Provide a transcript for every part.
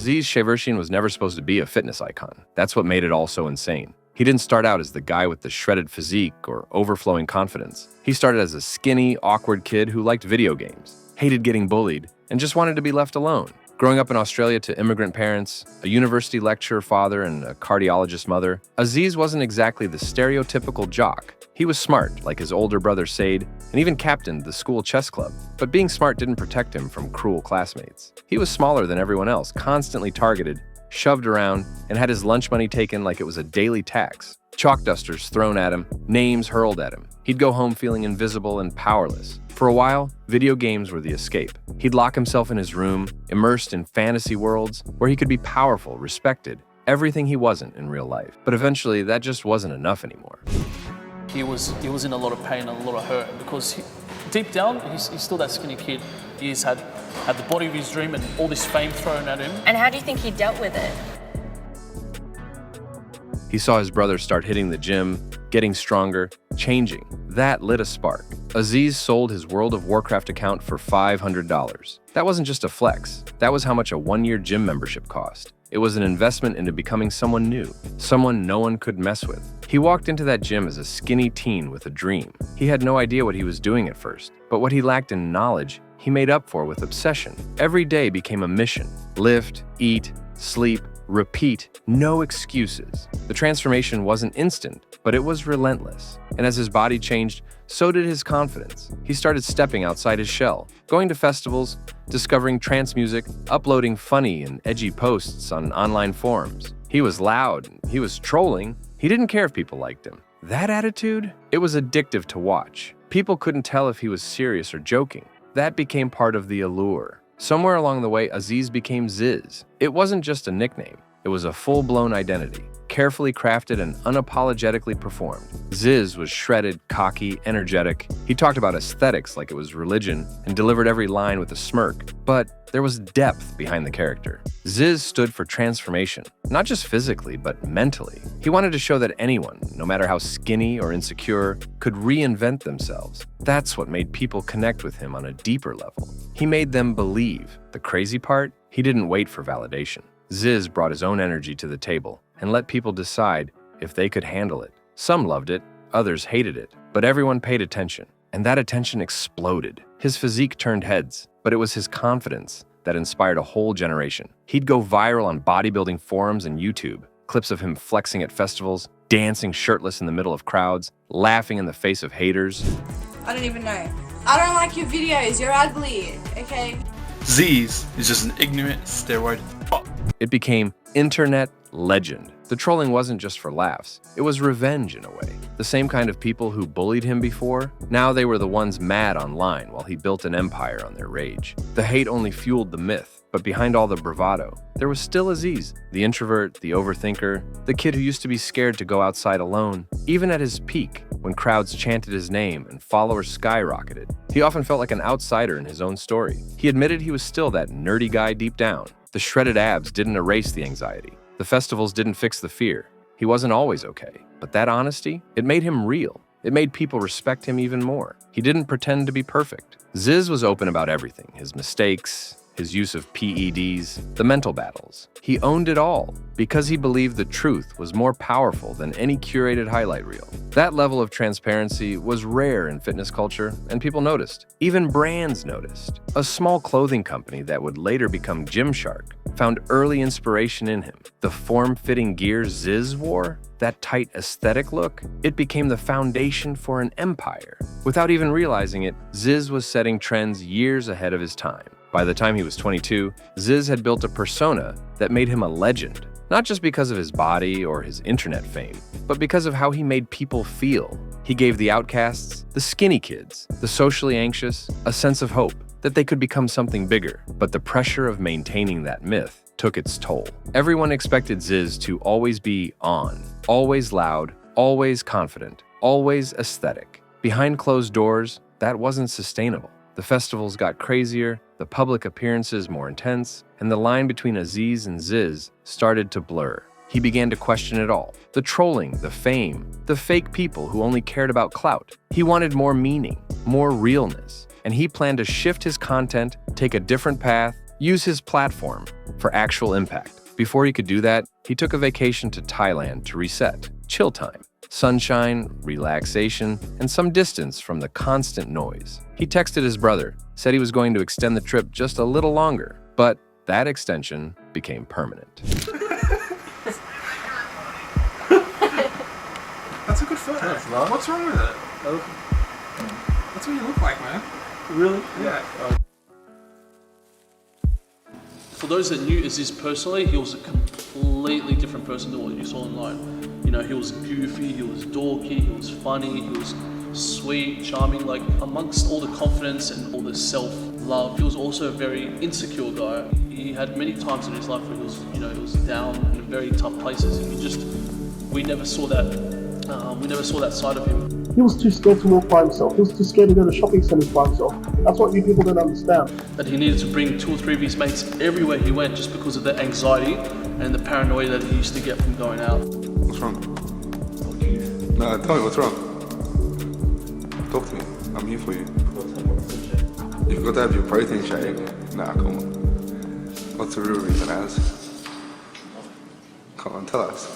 Zyzz Shevershin was never supposed to be a fitness icon. That's what made it all so insane. He didn't start out as the guy with the shredded physique or overflowing confidence. He started as a skinny, awkward kid who liked video games, hated getting bullied, and just wanted to be left alone. Growing up in Australia to immigrant parents, a university lecturer father, and a cardiologist mother, Zyzz wasn't exactly the stereotypical jock. He was smart, like his older brother Said, and even captained the school chess club. But being smart didn't protect him from cruel classmates. He was smaller than everyone else, constantly targeted, shoved around, and had his lunch money taken like it was a daily tax. Chalk dusters thrown at him, names hurled at him. He'd go home feeling invisible and powerless. For a while, video games were the escape. He'd lock himself in his room, immersed in fantasy worlds where he could be powerful, respected, everything he wasn't in real life. But eventually, that just wasn't enough anymore. He was in a lot of pain and a lot of hurt because deep down, he's still that skinny kid. He's had the body of his dream and all this fame thrown at him. And how do you think he dealt with it? He saw his brother start hitting the gym, getting stronger, changing. That lit a spark. Zyzz sold his World of Warcraft account for $500. That wasn't just a flex. That was how much a one-year gym membership cost. It was an investment into becoming someone new, someone no one could mess with. He walked into that gym as a skinny teen with a dream. He had no idea what he was doing at first, but what he lacked in knowledge, he made up for with obsession. Every day became a mission. Lift, eat, sleep, repeat, no excuses. The transformation wasn't instant, but it was relentless. And as his body changed, so did his confidence. He started stepping outside his shell, going to festivals, discovering trance music, uploading funny and edgy posts on online forums. He was loud, he was trolling. He didn't care if people liked him. That attitude? It was addictive to watch. People couldn't tell if he was serious or joking. That became part of the allure. Somewhere along the way, Zyzz became Zyzz. It wasn't just a nickname. It was a full-blown identity, carefully crafted and unapologetically performed. Zyzz was shredded, cocky, energetic. He talked about aesthetics like it was religion and delivered every line with a smirk. But there was depth behind the character. Zyzz stood for transformation, not just physically, but mentally. He wanted to show that anyone, no matter how skinny or insecure, could reinvent themselves. That's what made people connect with him on a deeper level. He made them believe. The crazy part? He didn't wait for validation. Zyzz brought his own energy to the table and let people decide if they could handle it. Some loved it, others hated it, but everyone paid attention, and that attention exploded. His physique turned heads, but it was his confidence that inspired a whole generation. He'd go viral on bodybuilding forums and YouTube, clips of him flexing at festivals, dancing shirtless in the middle of crowds, laughing in the face of haters. I don't even know. I don't like your videos, you're ugly, okay? Zyzz is just an ignorant steroid fuck. It became internet legend. The trolling wasn't just for laughs. It was revenge in a way. The same kind of people who bullied him before, now they were the ones mad online while he built an empire on their rage. The hate only fueled the myth, but behind all the bravado, there was still Zyzz, the introvert, the overthinker, the kid who used to be scared to go outside alone. Even at his peak, when crowds chanted his name and followers skyrocketed, he often felt like an outsider in his own story. He admitted he was still that nerdy guy deep down. The shredded abs didn't erase the anxiety. The festivals didn't fix the fear. He wasn't always okay. But that honesty, it made him real. It made people respect him even more. He didn't pretend to be perfect. Zyzz was open about everything, his mistakes, his use of PEDs, the mental battles. He owned it all because he believed the truth was more powerful than any curated highlight reel. That level of transparency was rare in fitness culture, and people noticed. Even brands noticed. A small clothing company that would later become Gymshark found early inspiration in him. The form-fitting gear Zyzz wore, that tight aesthetic look, it became the foundation for an empire. Without even realizing it, Zyzz was setting trends years ahead of his time. By the time he was 22, Zyzz had built a persona that made him a legend, not just because of his body or his internet fame, but because of how he made people feel. He gave the outcasts, the skinny kids, the socially anxious, a sense of hope that they could become something bigger. But the pressure of maintaining that myth took its toll. Everyone expected Zyzz to always be on, always loud, always confident, always aesthetic. Behind closed doors, that wasn't sustainable. The festivals got crazier, the public appearances more intense, and the line between Zyzz and Zyzz started to blur. He began to question it all. The trolling, the fame, the fake people who only cared about clout. He wanted more meaning, more realness, and he planned to shift his content, take a different path, use his platform for actual impact. Before he could do that, he took a vacation to Thailand to reset, chill time, sunshine, relaxation, and some distance from the constant noise. He texted his brother, said he was going to extend the trip just a little longer, but that extension became permanent. That's a good photo. What's wrong with it? That's what you look like, man. Really? Yeah. For those that knew Zyzz personally, he was a completely different person to what you saw online. You know, he was goofy, he was dorky, he was funny, he was sweet, charming. Like, amongst all the confidence and all the self-love, he was also a very insecure guy. He had many times in his life where he was, he was down in very tough places, and we never saw that. We never saw that side of him. He was too scared to walk by himself. He was too scared to go to shopping centers by himself. That's what you people don't understand. That he needed to bring 2 or 3 of his mates everywhere he went just because of the anxiety and the paranoia that he used to get from going out. What's wrong? No, tell me what's wrong. Talk to me. I'm here for you. You've got to have your protein shake. Nah, come on. What's the real reason, Az? Come on, tell us.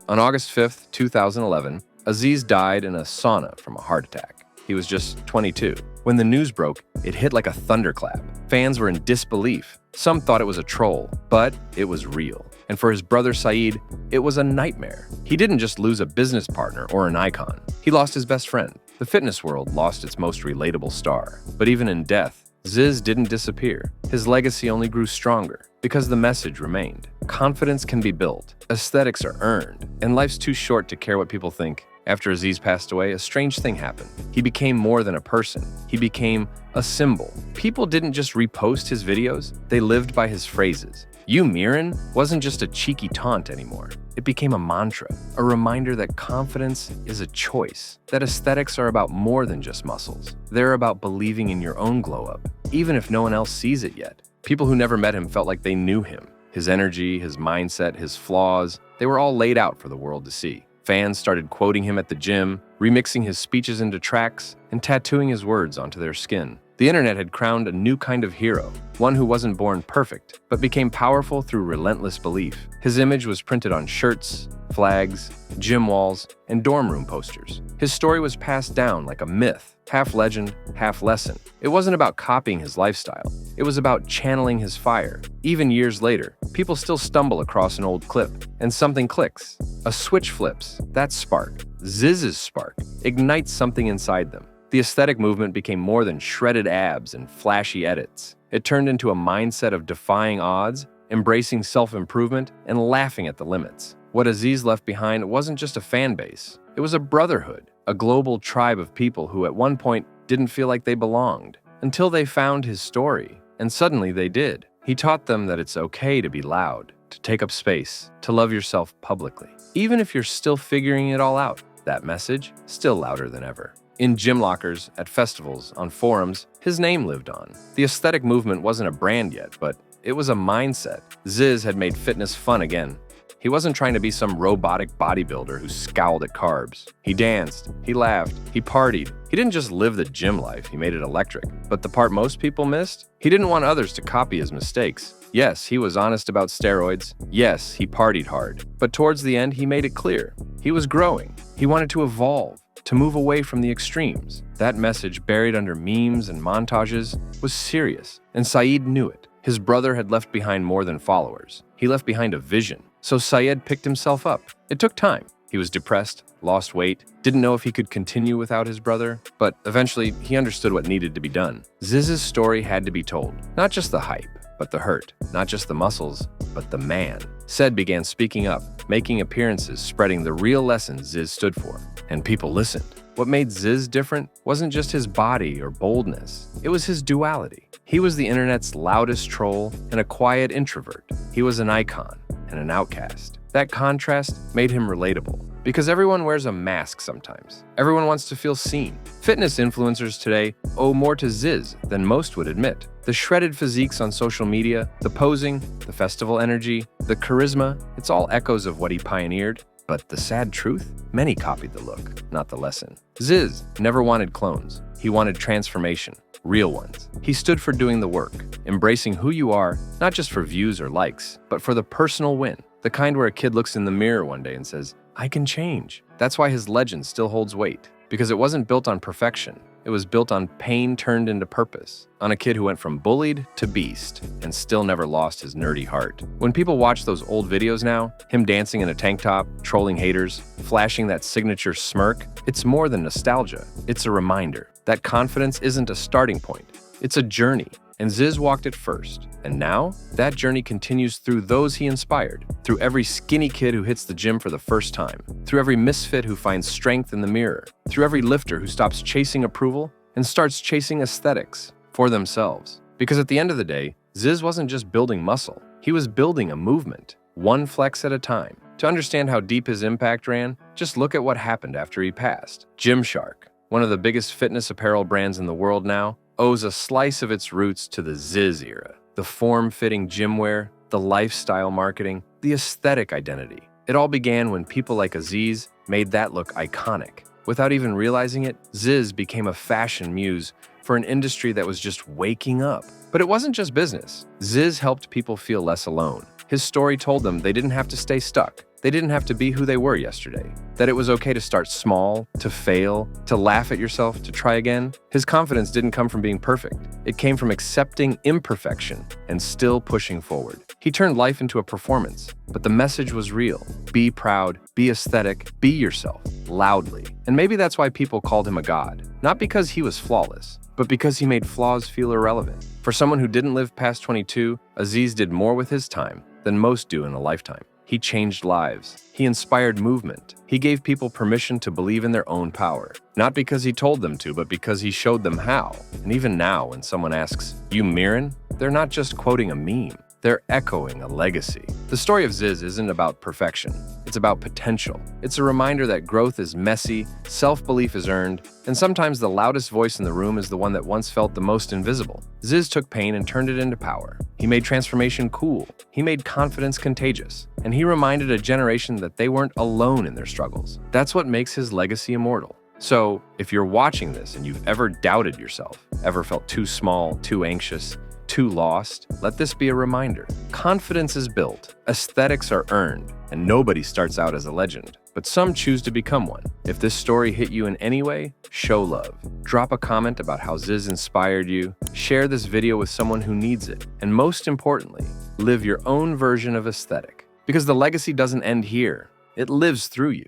On August 5th, 2011, Zyzz died in a sauna from a heart attack. He was just 22. When the news broke, it hit like a thunderclap. Fans were in disbelief. Some thought it was a troll, but it was real. And for his brother Saeed, it was a nightmare. He didn't just lose a business partner or an icon. He lost his best friend. The fitness world lost its most relatable star. But even in death, Zyzz didn't disappear. His legacy only grew stronger because the message remained. Confidence can be built, aesthetics are earned, and life's too short to care what people think. After Zyzz passed away, a strange thing happened. He became more than a person. He became a symbol. People didn't just repost his videos, they lived by his phrases. You Mirren wasn't just a cheeky taunt anymore. It became a mantra, a reminder that confidence is a choice, that aesthetics are about more than just muscles. They're about believing in your own glow-up, even if no one else sees it yet. People who never met him felt like they knew him. His energy, his mindset, his flaws, they were all laid out for the world to see. Fans started quoting him at the gym, remixing his speeches into tracks, and tattooing his words onto their skin. The internet had crowned a new kind of hero, one who wasn't born perfect, but became powerful through relentless belief. His image was printed on shirts, flags, gym walls, and dorm room posters. His story was passed down like a myth, half legend, half lesson. It wasn't about copying his lifestyle. It was about channeling his fire. Even years later, people still stumble across an old clip, and something clicks. A switch flips. That spark, Zyzz's spark, ignites something inside them. The aesthetic movement became more than shredded abs and flashy edits. It turned into a mindset of defying odds, embracing self-improvement, and laughing at the limits. What Zyzz left behind wasn't just a fan base. It was a brotherhood, a global tribe of people who at one point didn't feel like they belonged, until they found his story. And suddenly they did. He taught them that it's okay to be loud, to take up space, to love yourself publicly. Even if you're still figuring it all out, that message, still louder than ever. In gym lockers, at festivals, on forums, his name lived on. The aesthetic movement wasn't a brand yet, but it was a mindset. Zyzz had made fitness fun again. He wasn't trying to be some robotic bodybuilder who scowled at carbs. He danced, he laughed, he partied. He didn't just live the gym life, he made it electric. But the part most people missed? He didn't want others to copy his mistakes. Yes, he was honest about steroids. Yes, he partied hard. But towards the end, he made it clear. He was growing. He wanted to evolve, to move away from the extremes. That message, buried under memes and montages, was serious, and Saeed knew it. His brother had left behind more than followers. He left behind a vision. So Saeed picked himself up. It took time. He was depressed, lost weight, didn't know if he could continue without his brother, but eventually he understood what needed to be done. Zyzz's story had to be told. Not just the hype, but the hurt. Not just the muscles, but the man. Said began speaking up, making appearances, spreading the real lessons Zyzz stood for. And people listened. What made Zyzz different wasn't just his body or boldness. It was his duality. He was the internet's loudest troll and a quiet introvert. He was an icon and an outcast. That contrast made him relatable. Because everyone wears a mask sometimes. Everyone wants to feel seen. Fitness influencers today owe more to Zyzz than most would admit. The shredded physiques on social media, the posing, the festival energy, the charisma, it's all echoes of what he pioneered. But the sad truth? Many copied the look, not the lesson. Zyzz never wanted clones. He wanted transformation, real ones. He stood for doing the work, embracing who you are, not just for views or likes, but for the personal win. The kind where a kid looks in the mirror one day and says, I can change. That's why his legend still holds weight. Because it wasn't built on perfection. It was built on pain turned into purpose. On a kid who went from bullied to beast and still never lost his nerdy heart. When people watch those old videos now, him dancing in a tank top, trolling haters, flashing that signature smirk, it's more than nostalgia. It's a reminder that confidence isn't a starting point. It's a journey. And Zyzz walked it first. And now, that journey continues through those he inspired, through every skinny kid who hits the gym for the first time, through every misfit who finds strength in the mirror, through every lifter who stops chasing approval and starts chasing aesthetics for themselves. Because at the end of the day, Zyzz wasn't just building muscle, he was building a movement, one flex at a time. To understand how deep his impact ran, just look at what happened after he passed. Gymshark, one of the biggest fitness apparel brands in the world now, owes a slice of its roots to the Zyzz era. The form-fitting gym wear, the lifestyle marketing, the aesthetic identity. It all began when people like Zyzz made that look iconic. Without even realizing it, Zyzz became a fashion muse for an industry that was just waking up. But it wasn't just business. Zyzz helped people feel less alone. His story told them they didn't have to stay stuck. They didn't have to be who they were yesterday. That it was okay to start small, to fail, to laugh at yourself, to try again. His confidence didn't come from being perfect. It came from accepting imperfection and still pushing forward. He turned life into a performance, but the message was real. Be proud, be aesthetic, be yourself, loudly. And maybe that's why people called him a god. Not because he was flawless, but because he made flaws feel irrelevant. For someone who didn't live past 22, Zyzz did more with his time than most do in a lifetime. He changed lives. He inspired movement. He gave people permission to believe in their own power. Not because he told them to, but because he showed them how. And even now, when someone asks, "You Mirren?" they're not just quoting a meme. They're echoing a legacy. The story of Zyzz isn't about perfection. It's about potential. It's a reminder that growth is messy, self-belief is earned, and sometimes the loudest voice in the room is the one that once felt the most invisible. Zyzz took pain and turned it into power. He made transformation cool. He made confidence contagious. And he reminded a generation that they weren't alone in their struggles. That's what makes his legacy immortal. So, if you're watching this and you've ever doubted yourself, ever felt too small, too anxious, too lost, let this be a reminder. Confidence is built, aesthetics are earned, and nobody starts out as a legend, but some choose to become one. If this story hit you in any way, show love. Drop a comment about how Zyzz inspired you, share this video with someone who needs it, and most importantly, live your own version of aesthetic. Because the legacy doesn't end here, it lives through you.